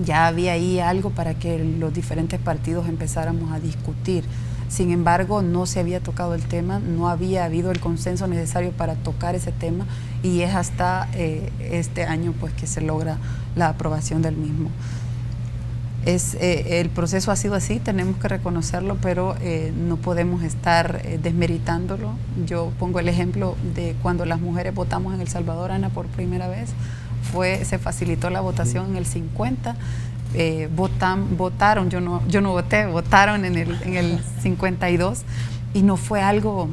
Ya había ahí algo para que los diferentes partidos empezáramos a discutir. Sin embargo, no se había tocado el tema, no había habido el consenso necesario para tocar ese tema y es hasta este año pues que se logra la aprobación del mismo. El proceso ha sido así, tenemos que reconocerlo, pero no podemos estar desmeritándolo. Yo pongo el ejemplo de cuando las mujeres votamos en El Salvador, Ana, por primera vez, se facilitó la votación en el 50. Votaron, yo no voté, votaron en el 52 y no fue algo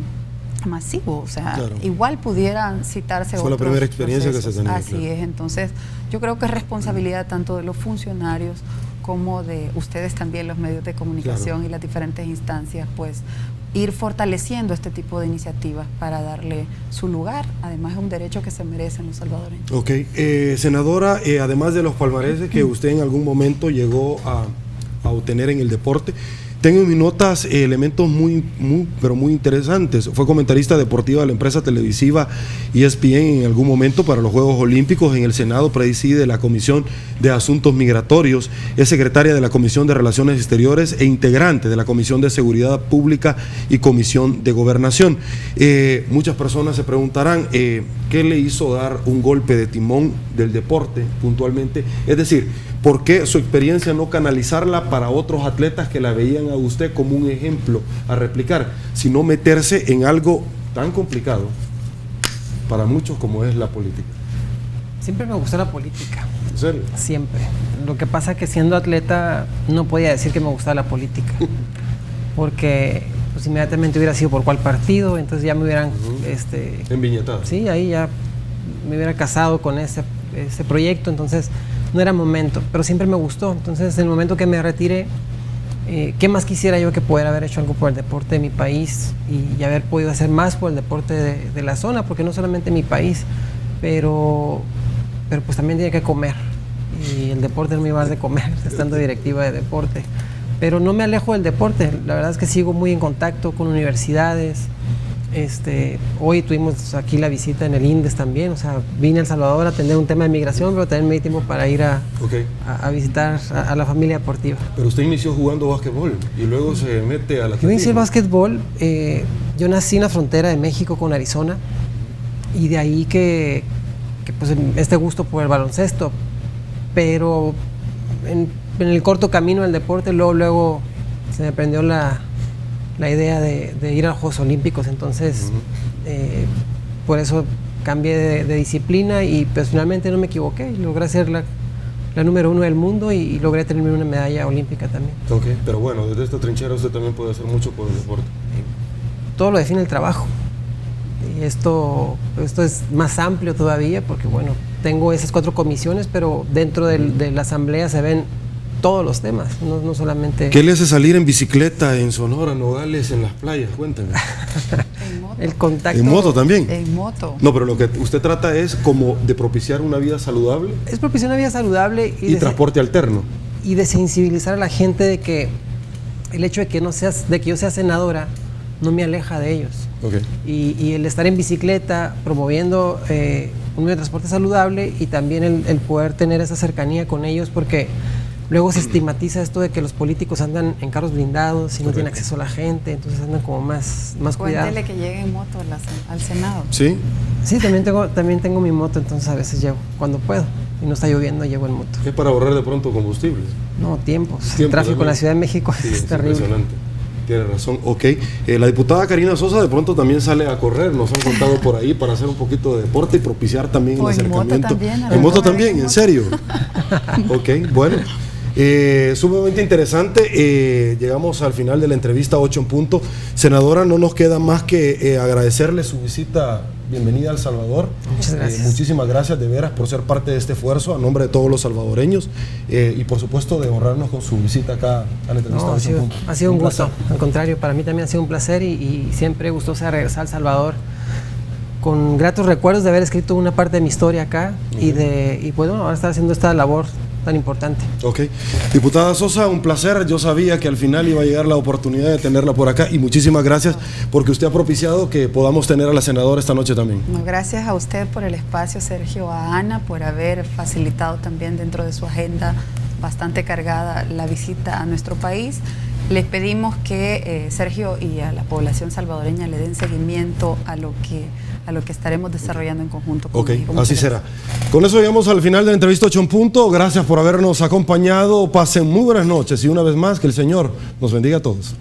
masivo, o sea, claro. Igual pudieran citarse fue otros la primera experiencia procesos. Que se tenía. Así claro. Es, entonces yo creo que es responsabilidad tanto de los funcionarios como de ustedes también, los medios de comunicación claro. Y las diferentes instancias, pues ir fortaleciendo este tipo de iniciativas para darle su lugar. Además es un derecho que se merecen los salvadoreños. Ok, senadora, además de los palmareses que usted en algún momento llegó a obtener en el deporte, tengo en mis notas elementos pero muy interesantes. Fue comentarista deportiva de la empresa televisiva ESPN en algún momento para los Juegos Olímpicos. En el Senado preside la Comisión de Asuntos Migratorios. Es secretaria de la Comisión de Relaciones Exteriores e integrante de la Comisión de Seguridad Pública y Comisión de Gobernación. Muchas personas se preguntarán qué le hizo dar un golpe de timón del deporte puntualmente. Es decir, ¿por qué su experiencia no canalizarla para otros atletas que la veían a usted como un ejemplo a replicar, sino meterse en algo tan complicado para muchos como es la política? Siempre me gustó la política. ¿En serio? Siempre. Lo que pasa es que siendo atleta no podía decir que me gustaba la política, porque pues inmediatamente hubiera sido por cuál partido, entonces ya me hubieran... Enviñetado. Sí, ahí ya me hubiera casado con ese proyecto, entonces no era momento, pero siempre me gustó. Entonces, en el momento que me retiré, ¿qué más quisiera yo que poder haber hecho algo por el deporte de mi país y haber podido hacer más por el deporte de la zona? Porque no solamente mi país, pero pues también tiene que comer. Y el deporte no me iba a dar de comer, estando directiva de deporte. Pero no me alejo del deporte. La verdad es que sigo muy en contacto con universidades. Hoy tuvimos aquí la visita en el INDES también, o sea, vine a El Salvador a atender un tema de migración, pero también me di tiempo para ir a visitar a la familia deportiva. Pero usted inició jugando básquetbol y luego se mete a la... Yo inicié el básquetbol, yo nací en la frontera de México con Arizona y de ahí que pues este gusto por el baloncesto, pero en el corto camino del deporte luego se me prendió la idea de ir a los Juegos Olímpicos, entonces por eso cambié de disciplina y pues finalmente no me equivoqué y logré ser la número 1 del mundo y logré tener una medalla olímpica también. Ok, pero bueno, desde esta trinchera usted también puede hacer mucho por el deporte. Todo lo define el trabajo y esto es más amplio todavía porque bueno, tengo esas 4 comisiones, pero dentro de la asamblea se ven todos los temas, no solamente... ¿Qué le hace salir en bicicleta en Sonora, Nogales, en las playas? Cuéntame. En moto. El contacto... ¿En moto también? En moto. No, pero lo que usted trata es como de propiciar una vida saludable. Es propiciar una vida saludable y transporte alterno. Y de sensibilizar a la gente de que el hecho de que yo sea senadora no me aleja de ellos. Okay. Y el estar en bicicleta promoviendo un medio de transporte saludable y también el poder tener esa cercanía con ellos porque... Luego se estigmatiza esto de que los políticos andan en carros blindados y no tienen acceso a la gente, entonces andan como más cuidados. Cuéntele que llegue en moto al Senado. ¿Sí? Sí, también tengo mi moto, entonces a veces llego cuando puedo. Y no está lloviendo, llego en moto. Es para ahorrar de pronto combustible. No, tiempos. El tráfico en la Ciudad de México es terrible. Impresionante. Tiene razón. Ok. La diputada Karina Sosa de pronto también sale a correr, nos han contado por ahí, para hacer un poquito de deporte y propiciar también el acercamiento. ¿En moto también? ¿En serio? Ok, bueno. Sumamente interesante. Llegamos al final de la entrevista 8 en punto. Senadora, no nos queda más que agradecerle su visita. Bienvenida a El Salvador. Muchas gracias. Muchísimas gracias de veras por ser parte de este esfuerzo a nombre de todos los salvadoreños y por supuesto de honrarnos con su visita acá a la entrevista 8 en punto. Ha sido un gusto. Al contrario, para mí también ha sido un placer y siempre gustosa regresar a El Salvador con gratos recuerdos de haber escrito una parte de mi historia acá y pues bueno, ahora estar haciendo esta labor tan importante. Ok. Diputada Sosa, un placer. Yo sabía que al final iba a llegar la oportunidad de tenerla por acá y muchísimas gracias porque usted ha propiciado que podamos tener a la senadora esta noche también. Gracias a usted por el espacio, Sergio, a Ana por haber facilitado también dentro de su agenda bastante cargada la visita a nuestro país. Les pedimos que Sergio y a la población salvadoreña le den seguimiento a lo que estaremos desarrollando en conjunto con México. Así será. Con eso llegamos al final de la entrevista 8 en punto. Gracias por habernos acompañado. Pasen muy buenas noches y una vez más que el Señor nos bendiga a todos.